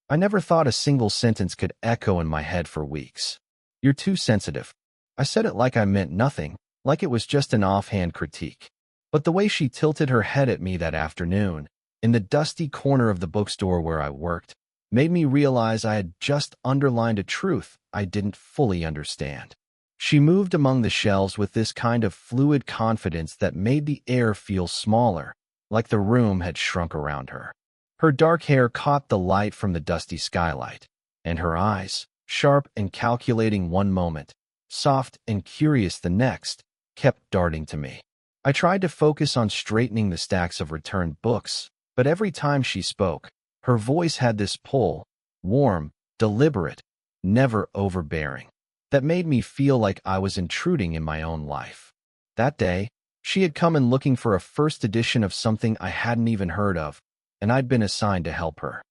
I never thought a single sentence could echo in my head for weeks. "You're too sensitive." I said it like I meant nothing, like it was just an offhand critique. But the way she tilted her head at me that afternoon, in the dusty corner of the bookstore where I worked, made me realize I had just underlined a truth I didn't fully understand. She moved among the shelves with this kind of fluid confidence that made the air feel smaller, like the room had shrunk around her. Her dark hair caught the light from the dusty skylight, and her eyes, sharp and calculating one moment, soft and curious the next, kept darting to me. I tried to focus on straightening the stacks of returned books, but every time she spoke, her voice had this pull, warm, deliberate, never overbearing, that made me feel like I was intruding in my own life. That day, she had come in looking for a first edition of something I hadn't even heard of, and I'd been assigned to help her.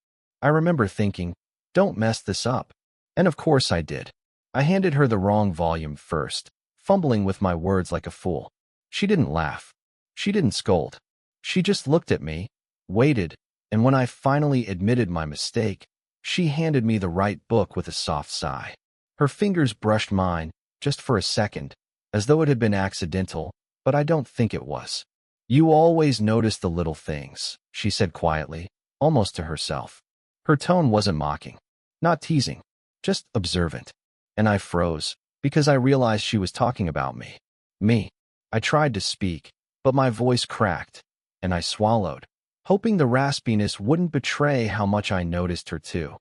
I remember thinking, don't mess this up. And of course I did. I handed her the wrong volume first, fumbling with my words like a fool. She didn't laugh. She didn't scold. She just looked at me, waited, and when I finally admitted my mistake, she handed me the right book with a soft sigh. Her fingers brushed mine, just for a second, as though it had been accidental, but I don't think it was. "You always notice the little things," she said quietly, almost to herself. Her tone wasn't mocking, not teasing, just observant. And I froze, because I realized she was talking about me. Me. I tried to speak, but my voice cracked, and I swallowed, hoping the raspiness wouldn't betray how much I noticed her too.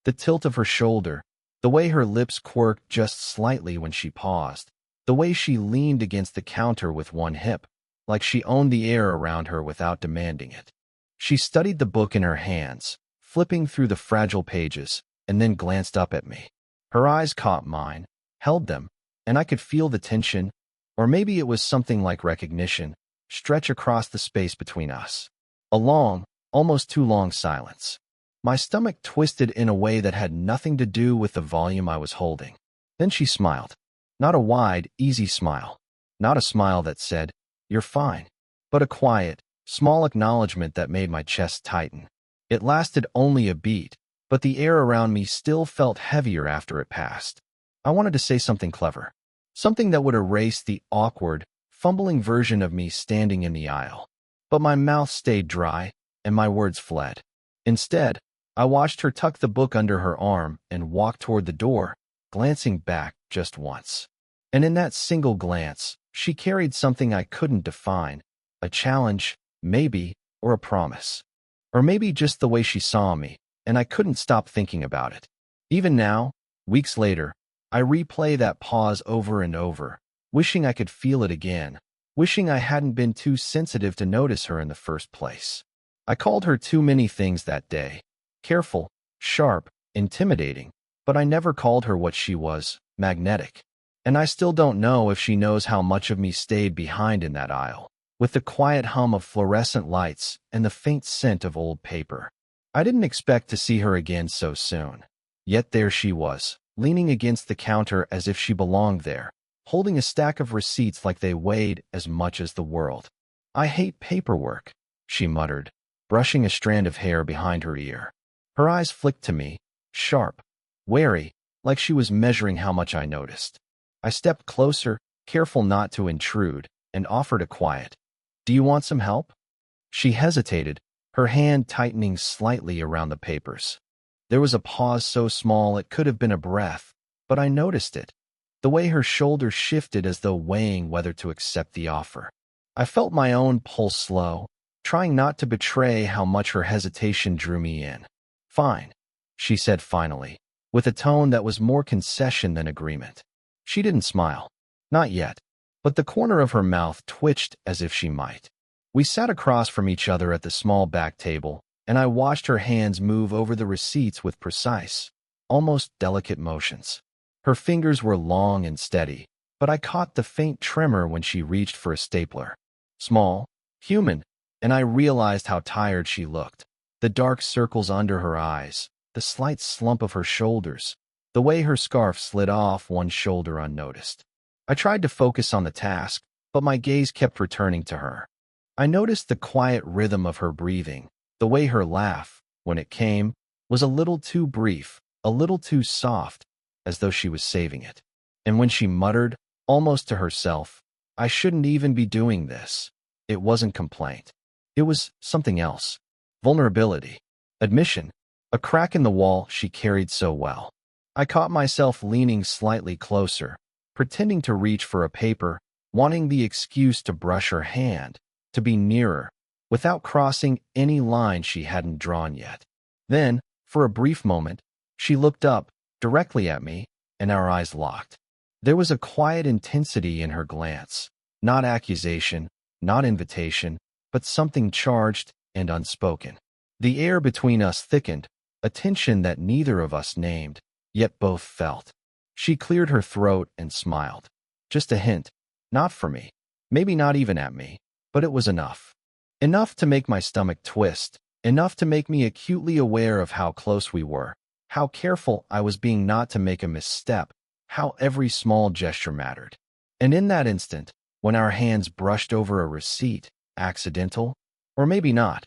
The tilt of her shoulder, the way her lips quirked just slightly when she paused, the way she leaned against the counter with one hip, like she owned the air around her without demanding it. She studied the book in her hands, flipping through the fragile pages, and then glanced up at me. Her eyes caught mine, held them, and I could feel the tension, or maybe it was something like recognition, stretch across the space between us. A long, almost too long silence. My stomach twisted in a way that had nothing to do with the volume I was holding. Then she smiled. Not a wide, easy smile. Not a smile that said, "You're fine," but a quiet, small acknowledgement that made my chest tighten. It lasted only a beat, but the air around me still felt heavier after it passed. I wanted to say something clever. Something that would erase the awkward, fumbling version of me standing in the aisle. But my mouth stayed dry, and my words fled. Instead, I watched her tuck the book under her arm and walk toward the door, glancing back just once. And in that single glance, she carried something I couldn't define, a challenge, maybe, or a promise. Or maybe just the way she saw me, and I couldn't stop thinking about it. Even now, weeks later, I replay that pause over and over, wishing I could feel it again, wishing I hadn't been too sensitive to notice her in the first place. I called her too many things that day. Careful, sharp, intimidating, but I never called her what she was, magnetic. And I still don't know if she knows how much of me stayed behind in that aisle, with the quiet hum of fluorescent lights and the faint scent of old paper. I didn't expect to see her again so soon. Yet there she was, leaning against the counter as if she belonged there, holding a stack of receipts like they weighed as much as the world. "I hate paperwork," she muttered, brushing a strand of hair behind her ear. Her eyes flicked to me, sharp, wary, like she was measuring how much I noticed. I stepped closer, careful not to intrude, and offered a quiet, "Do you want some help?" She hesitated, her hand tightening slightly around the papers. There was a pause so small it could have been a breath, but I noticed it, the way her shoulders shifted as though weighing whether to accept the offer. I felt my own pulse slow, trying not to betray how much her hesitation drew me in. "Fine," she said finally, with a tone that was more concession than agreement. She didn't smile. Not yet, but the corner of her mouth twitched as if she might. We sat across from each other at the small back table, and I watched her hands move over the receipts with precise, almost delicate motions. Her fingers were long and steady, but I caught the faint tremor when she reached for a stapler. Small, human, and I realized how tired she looked. The dark circles under her eyes, the slight slump of her shoulders, the way her scarf slid off one shoulder unnoticed. I tried to focus on the task, but my gaze kept returning to her. I noticed the quiet rhythm of her breathing, the way her laugh, when it came, was a little too brief, a little too soft, as though she was saving it. And when she muttered, almost to herself, "I shouldn't even be doing this," it wasn't complaint. It was something else. Vulnerability. Admission. A crack in the wall she carried so well. I caught myself leaning slightly closer, pretending to reach for a paper, wanting the excuse to brush her hand, to be nearer, without crossing any line she hadn't drawn yet. Then, for a brief moment, she looked up, directly at me, and our eyes locked. There was a quiet intensity in her glance, not accusation, not invitation, but something charged and unspoken. The air between us thickened, a tension that neither of us named, yet both felt. She cleared her throat and smiled. Just a hint, not for me, maybe not even at me, but it was enough. Enough to make my stomach twist, enough to make me acutely aware of how close we were, how careful I was being not to make a misstep, how every small gesture mattered. And in that instant, when our hands brushed over a receipt, accidental, or maybe not,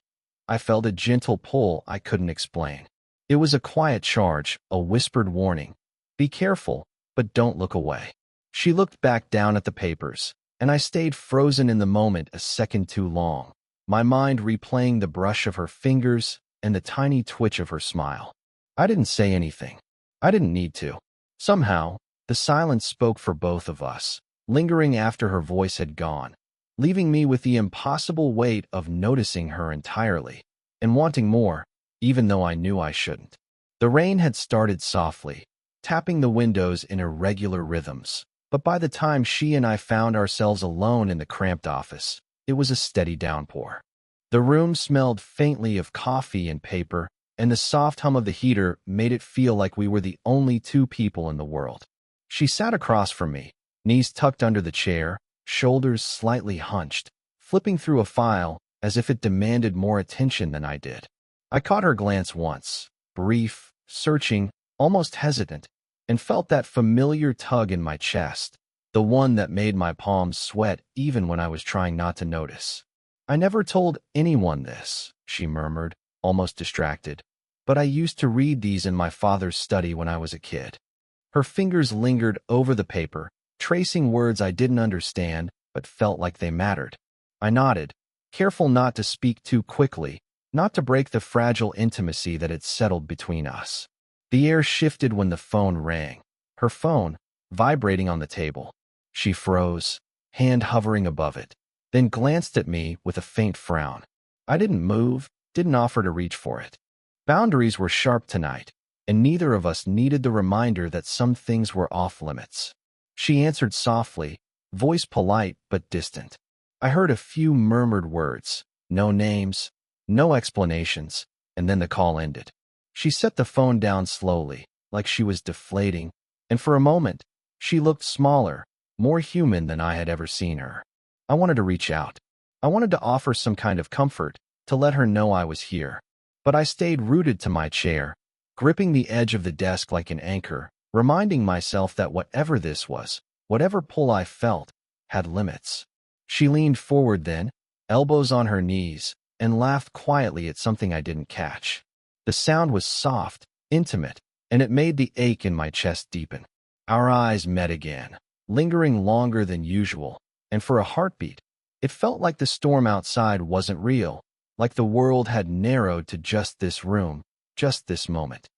I felt a gentle pull I couldn't explain. It was a quiet charge, a whispered warning. Be careful, but don't look away. She looked back down at the papers, and I stayed frozen in the moment a second too long, my mind replaying the brush of her fingers and the tiny twitch of her smile. I didn't say anything. I didn't need to. Somehow, the silence spoke for both of us, lingering after her voice had gone, leaving me with the impossible weight of noticing her entirely, and wanting more, even though I knew I shouldn't. The rain had started softly, tapping the windows in irregular rhythms, but by the time she and I found ourselves alone in the cramped office, it was a steady downpour. The room smelled faintly of coffee and paper, and the soft hum of the heater made it feel like we were the only two people in the world. She sat across from me, knees tucked under the chair, shoulders slightly hunched, flipping through a file as if it demanded more attention than I did. I caught her glance once, brief, searching, almost hesitant, and felt that familiar tug in my chest, the one that made my palms sweat even when I was trying not to notice. "I never told anyone this," she murmured, almost distracted, "but I used to read these in my father's study when I was a kid." Her fingers lingered over the paper, tracing words I didn't understand but felt like they mattered. I nodded, careful not to speak too quickly, not to break the fragile intimacy that had settled between us. The air shifted when the phone rang, her phone vibrating on the table. She froze, hand hovering above it, then glanced at me with a faint frown. I didn't move, didn't offer to reach for it. Boundaries were sharp tonight, and neither of us needed the reminder that some things were off limits. She answered softly, voice polite but distant. I heard a few murmured words, no names, no explanations, and then the call ended. She set the phone down slowly, like she was deflating, and for a moment, she looked smaller, more human than I had ever seen her. I wanted to reach out. I wanted to offer some kind of comfort, to let her know I was here. But I stayed rooted to my chair, gripping the edge of the desk like an anchor, reminding myself that whatever this was, whatever pull I felt, had limits. She leaned forward then, elbows on her knees, and laughed quietly at something I didn't catch. The sound was soft, intimate, and it made the ache in my chest deepen. Our eyes met again, lingering longer than usual, and for a heartbeat, it felt like the storm outside wasn't real, like the world had narrowed to just this room, just this moment.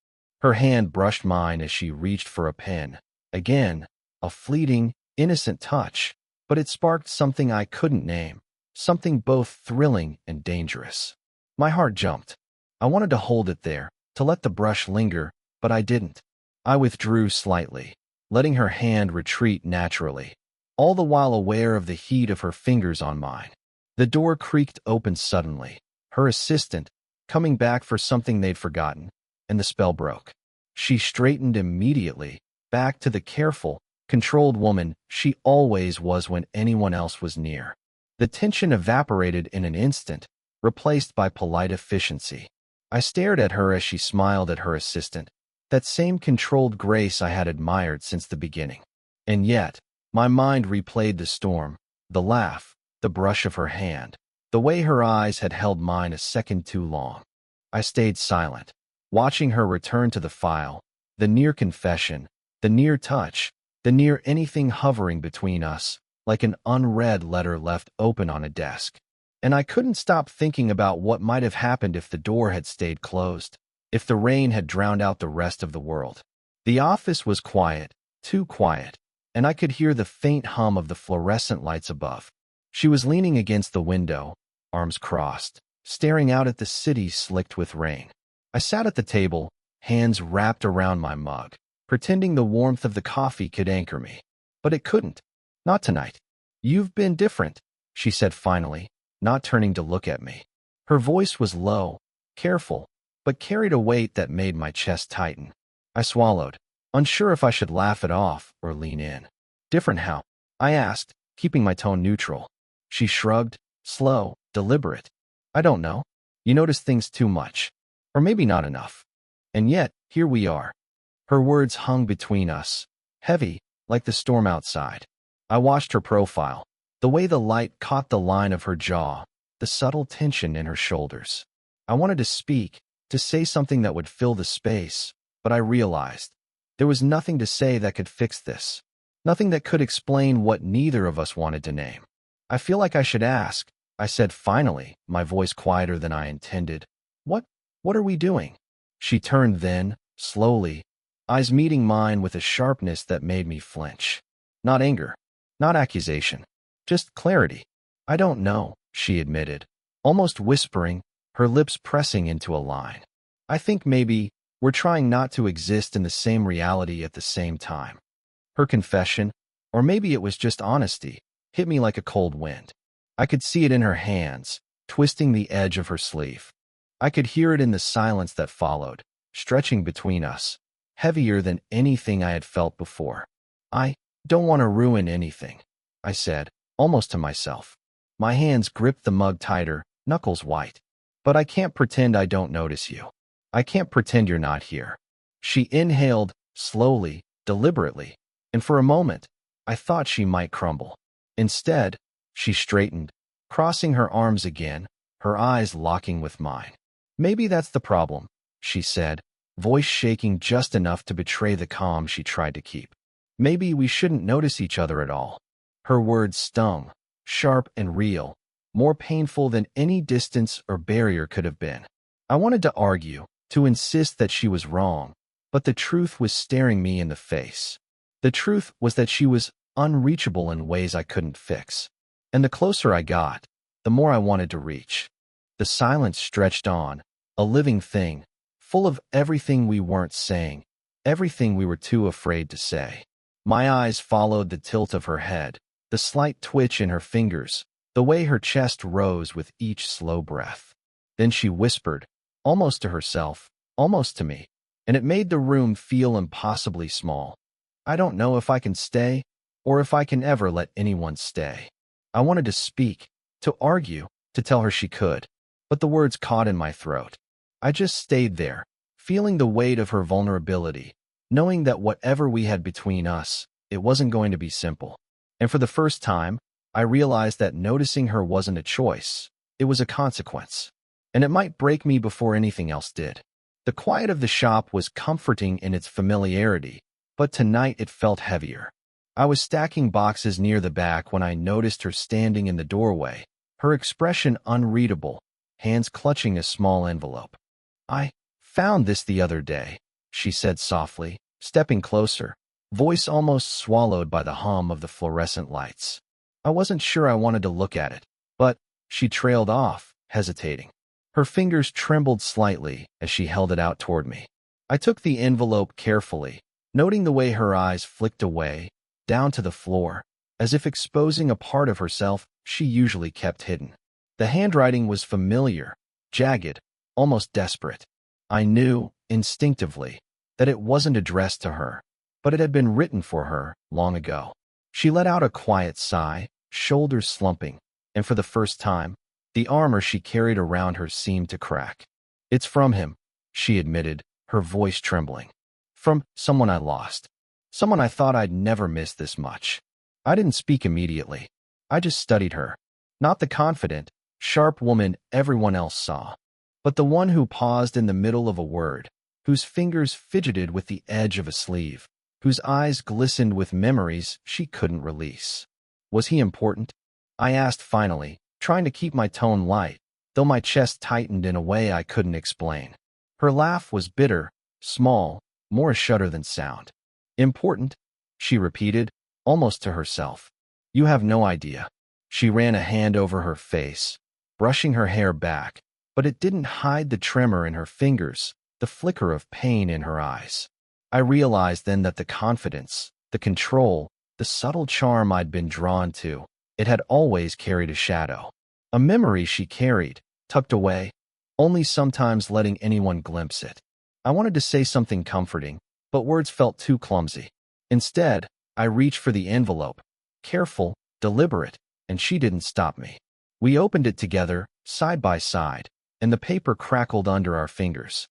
Her hand brushed mine as she reached for a pen. Again, a fleeting, innocent touch, but it sparked something I couldn't name, something both thrilling and dangerous. My heart jumped. I wanted to hold it there, to let the brush linger, but I didn't. I withdrew slightly, letting her hand retreat naturally, all the while aware of the heat of her fingers on mine. The door creaked open suddenly, her assistant, coming back for something they'd forgotten, and the spell broke. She straightened immediately, back to the careful, controlled woman she always was when anyone else was near. The tension evaporated in an instant, replaced by polite efficiency. I stared at her as she smiled at her assistant, that same controlled grace I had admired since the beginning. And yet, my mind replayed the storm, the laugh, the brush of her hand, the way her eyes had held mine a second too long. I stayed silent, watching her return to the file, the near confession, the near touch, the near anything hovering between us, like an unread letter left open on a desk. And I couldn't stop thinking about what might have happened if the door had stayed closed, if the rain had drowned out the rest of the world. The office was quiet, too quiet, and I could hear the faint hum of the fluorescent lights above. She was leaning against the window, arms crossed, staring out at the city slicked with rain. I sat at the table, hands wrapped around my mug, pretending the warmth of the coffee could anchor me. But it couldn't. Not tonight. "You've been different," she said finally, not turning to look at me. Her voice was low, careful, but carried a weight that made my chest tighten. I swallowed, unsure if I should laugh it off or lean in. "Different how?" I asked, keeping my tone neutral. She shrugged, slow, deliberate. "I don't know. You notice things too much. Or maybe not enough. And yet, here we are." Her words hung between us, heavy, like the storm outside. I watched her profile, the way the light caught the line of her jaw, the subtle tension in her shoulders. I wanted to speak, to say something that would fill the space, but I realized there was nothing to say that could fix this, nothing that could explain what neither of us wanted to name. "I feel like I should ask," I said finally, my voice quieter than I intended. What are we doing?" She turned then, slowly, eyes meeting mine with a sharpness that made me flinch. Not anger, not accusation, just clarity. "I don't know," she admitted, almost whispering, her lips pressing into a line. "I think maybe we're trying not to exist in the same reality at the same time." Her confession, or maybe it was just honesty, hit me like a cold wind. I could see it in her hands, twisting the edge of her sleeve. I could hear it in the silence that followed, stretching between us, heavier than anything I had felt before. "I don't want to ruin anything," I said, almost to myself. My hands gripped the mug tighter, knuckles white. "But I can't pretend I don't notice you. I can't pretend you're not here." She inhaled, slowly, deliberately, and for a moment, I thought she might crumble. Instead, she straightened, crossing her arms again, her eyes locking with mine. "Maybe that's the problem," she said, voice shaking just enough to betray the calm she tried to keep. "Maybe we shouldn't notice each other at all." Her words stung, sharp and real, more painful than any distance or barrier could have been. I wanted to argue, to insist that she was wrong, but the truth was staring me in the face. The truth was that she was unreachable in ways I couldn't fix. And the closer I got, the more I wanted to reach. The silence stretched on, a living thing, full of everything we weren't saying, everything we were too afraid to say. My eyes followed the tilt of her head, the slight twitch in her fingers, the way her chest rose with each slow breath. Then she whispered, almost to herself, almost to me, and it made the room feel impossibly small. "I don't know if I can stay, or if I can ever let anyone stay." I wanted to speak, to argue, to tell her she could, but the words caught in my throat. I just stayed there, feeling the weight of her vulnerability, knowing that whatever we had between us, it wasn't going to be simple. And for the first time, I realized that noticing her wasn't a choice, it was a consequence. And it might break me before anything else did. The quiet of the shop was comforting in its familiarity, but tonight it felt heavier. I was stacking boxes near the back when I noticed her standing in the doorway, her expression unreadable, hands clutching a small envelope. "I found this the other day," she said softly, stepping closer, voice almost swallowed by the hum of the fluorescent lights. I wasn't sure I wanted to look at it, but she trailed off, hesitating. Her fingers trembled slightly as she held it out toward me. I took the envelope carefully, noting the way her eyes flicked away, down to the floor, as if exposing a part of herself she usually kept hidden. The handwriting was familiar, jagged, almost desperate. I knew, instinctively, that it wasn't addressed to her, but it had been written for her long ago. She let out a quiet sigh, shoulders slumping, and for the first time, the armor she carried around her seemed to crack. "It's from him," she admitted, her voice trembling. "From someone I lost. Someone I thought I'd never miss this much." I didn't speak immediately. I just studied her. Not the confident, sharp woman everyone else saw, but the one who paused in the middle of a word, whose fingers fidgeted with the edge of a sleeve, whose eyes glistened with memories she couldn't release. Was he important? I asked finally, trying to keep my tone light, though my chest tightened in a way I couldn't explain. Her laugh was bitter, small, more a shudder than sound. Important? She repeated, almost to herself. You have no idea. She ran a hand over her face, brushing her hair back, but it didn't hide the tremor in her fingers, the flicker of pain in her eyes. I realized then that the confidence, the control, the subtle charm I'd been drawn to, it had always carried a shadow. A memory she carried, tucked away, only sometimes letting anyone glimpse it. I wanted to say something comforting, but words felt too clumsy. Instead, I reached for the envelope, careful, deliberate, and she didn't stop me. We opened it together, side by side, and the paper crackled under our fingers.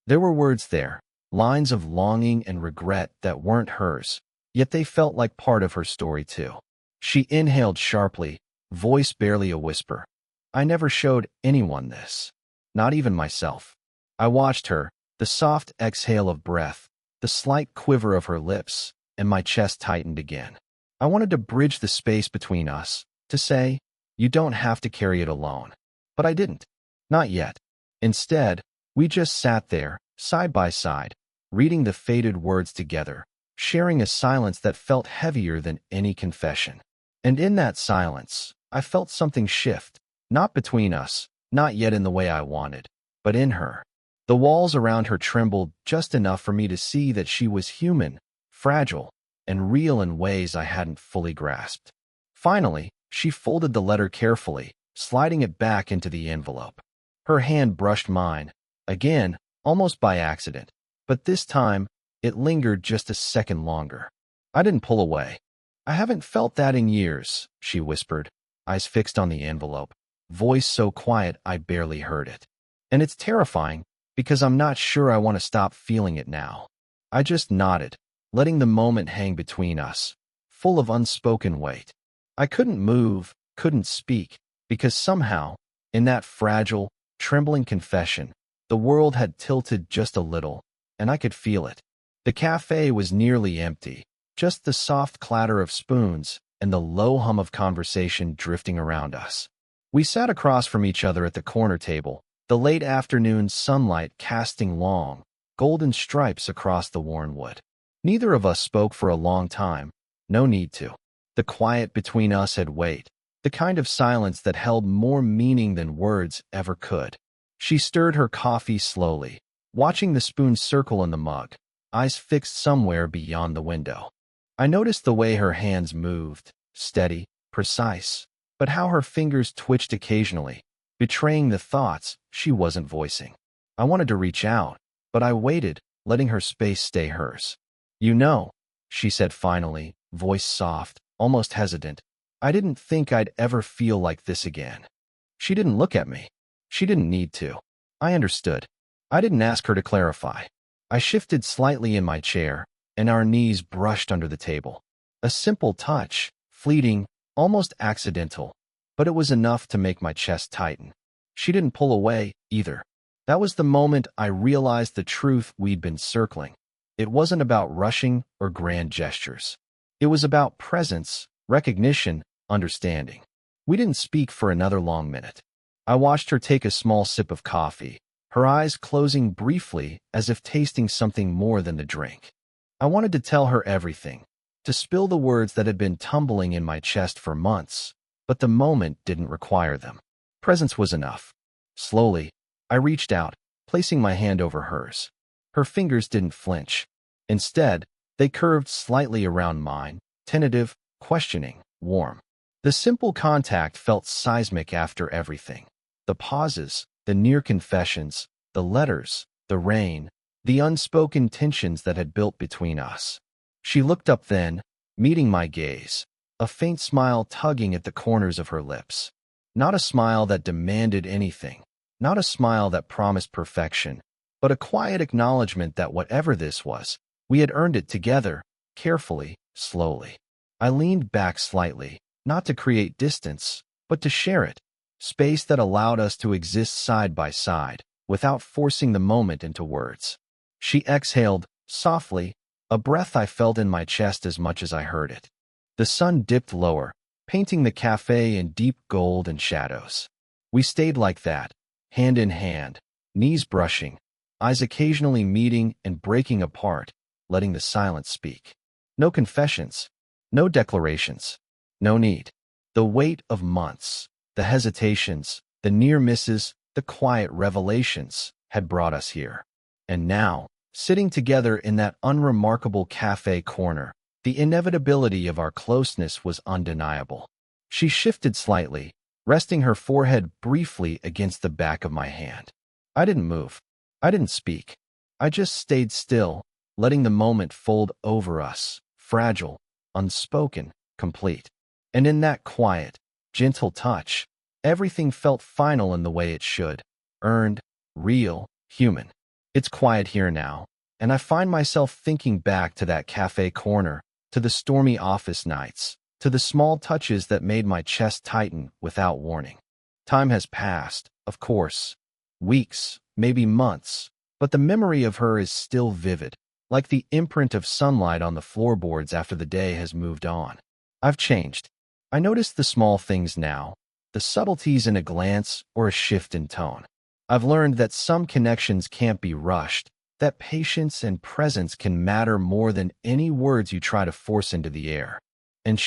There were words there, lines of longing and regret that weren't hers, yet they felt like part of her story too. She inhaled sharply, voice barely a whisper. I never showed anyone this, not even myself. I watched her, the soft exhale of breath, the slight quiver of her lips, and my chest tightened again. I wanted to bridge the space between us, to say, you don't have to carry it alone. But I didn't. Not yet. Instead, we just sat there, side by side, reading the faded words together, sharing a silence that felt heavier than any confession. And in that silence, I felt something shift, not between us, not yet in the way I wanted, but in her. The walls around her trembled just enough for me to see that she was human, fragile, and real in ways I hadn't fully grasped. Finally, she folded the letter carefully, sliding it back into the envelope. Her hand brushed mine, again, almost by accident, but this time, it lingered just a second longer. I didn't pull away. I haven't felt that in years, she whispered, eyes fixed on the envelope, voice so quiet I barely heard it. And it's terrifying, because I'm not sure I want to stop feeling it now. I just nodded, letting the moment hang between us, full of unspoken weight. I couldn't move, couldn't speak, because somehow, in that fragile, trembling confession, the world had tilted just a little, and I could feel it. The cafe was nearly empty, just the soft clatter of spoons and the low hum of conversation drifting around us. We sat across from each other at the corner table, the late afternoon sunlight casting long, golden stripes across the worn wood. Neither of us spoke for a long time, no need to. The quiet between us had weight, the kind of silence that held more meaning than words ever could. She stirred her coffee slowly, watching the spoon circle in the mug, eyes fixed somewhere beyond the window. I noticed the way her hands moved, steady, precise, but how her fingers twitched occasionally, betraying the thoughts she wasn't voicing. I wanted to reach out, but I waited, letting her space stay hers. You know, she said finally, voice soft, almost hesitant, I didn't think I'd ever feel like this again. She didn't look at me. She didn't need to. I understood. I didn't ask her to clarify. I shifted slightly in my chair, and our knees brushed under the table. A simple touch, fleeting, almost accidental, but it was enough to make my chest tighten. She didn't pull away, either. That was the moment I realized the truth we'd been circling. It wasn't about rushing or grand gestures. It was about presence, recognition, understanding. We didn't speak for another long minute. I watched her take a small sip of coffee, her eyes closing briefly as if tasting something more than the drink. I wanted to tell her everything, to spill the words that had been tumbling in my chest for months, but the moment didn't require them. Presence was enough. Slowly, I reached out, placing my hand over hers. Her fingers didn't flinch. Instead, they curved slightly around mine, tentative, questioning, warm. The simple contact felt seismic after everything. The pauses, the near confessions, the letters, the rain, the unspoken tensions that had built between us. She looked up then, meeting my gaze, a faint smile tugging at the corners of her lips. Not a smile that demanded anything, not a smile that promised perfection, but a quiet acknowledgement that whatever this was, we had earned it together, carefully, slowly. I leaned back slightly, not to create distance, but to share it, space that allowed us to exist side by side, without forcing the moment into words. She exhaled, softly, a breath I felt in my chest as much as I heard it. The sun dipped lower, painting the cafe in deep gold and shadows. We stayed like that, hand in hand, knees brushing, eyes occasionally meeting and breaking apart, letting the silence speak. No confessions, no declarations, no need. The weight of months, the hesitations, the near misses, the quiet revelations had brought us here. And now, sitting together in that unremarkable cafe corner, the inevitability of our closeness was undeniable. She shifted slightly, resting her forehead briefly against the back of my hand. I didn't move. I didn't speak. I just stayed still, letting the moment fold over us, fragile, unspoken, complete. And in that quiet, gentle touch, everything felt final in the way it should, earned, real, human. It's quiet here now, and I find myself thinking back to that cafe corner, to the stormy office nights, to the small touches that made my chest tighten without warning. Time has passed, of course. Weeks, maybe months, but the memory of her is still vivid, like the imprint of sunlight on the floorboards after the day has moved on. I've changed. I notice the small things now, the subtleties in a glance or a shift in tone. I've learned that some connections can't be rushed, that patience and presence can matter more than any words you try to force into the air. And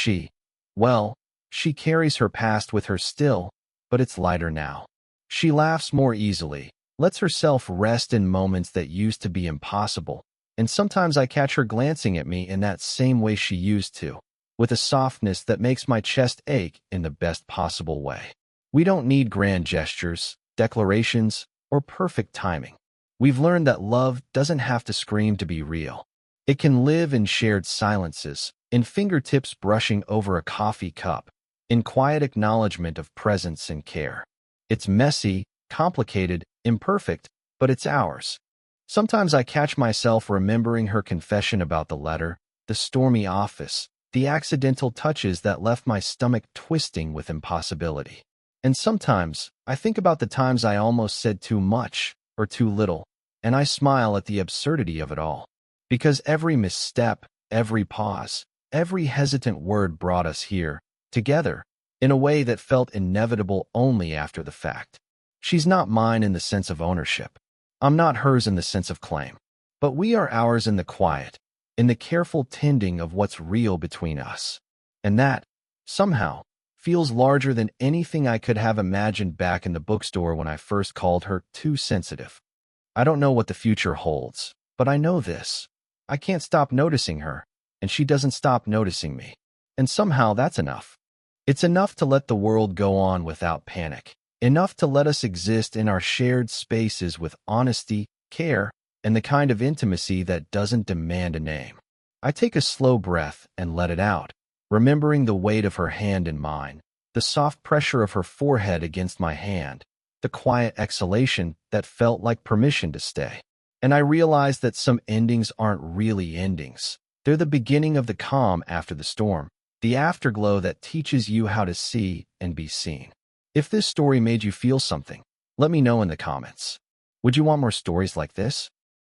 well, she carries her past with her still, but it's lighter now. She laughs more easily, lets herself rest in moments that used to be impossible, and sometimes I catch her glancing at me in that same way she used to, with a softness that makes my chest ache in the best possible way. We don't need grand gestures, declarations, or perfect timing. We've learned that love doesn't have to scream to be real. It can live in shared silences, in fingertips brushing over a coffee cup, in quiet acknowledgement of presence and care. It's messy, complicated, imperfect, but it's ours. Sometimes I catch myself remembering her confession about the letter, the stormy office, the accidental touches that left my stomach twisting with impossibility. And sometimes I think about the times I almost said too much or too little, and I smile at the absurdity of it all. Because every misstep, every pause, every hesitant word brought us here, together, in a way that felt inevitable only after the fact. She's not mine in the sense of ownership. I'm not hers in the sense of claim. But we are ours in the quiet, in the careful tending of what's real between us. And that, somehow, feels larger than anything I could have imagined back in the bookstore when I first called her too sensitive. I don't know what the future holds, but I know this. I can't stop noticing her, and she doesn't stop noticing me. And somehow that's enough. It's enough to let the world go on without panic. Enough to let us exist in our shared spaces with honesty, care, and the kind of intimacy that doesn't demand a name. I take a slow breath and let it out, remembering the weight of her hand in mine, the soft pressure of her forehead against my hand, the quiet exhalation that felt like permission to stay. And I realize that some endings aren't really endings. They're the beginning of the calm after the storm, the afterglow that teaches you how to see and be seen. If this story made you feel something, let me know in the comments. Would you want more stories like this?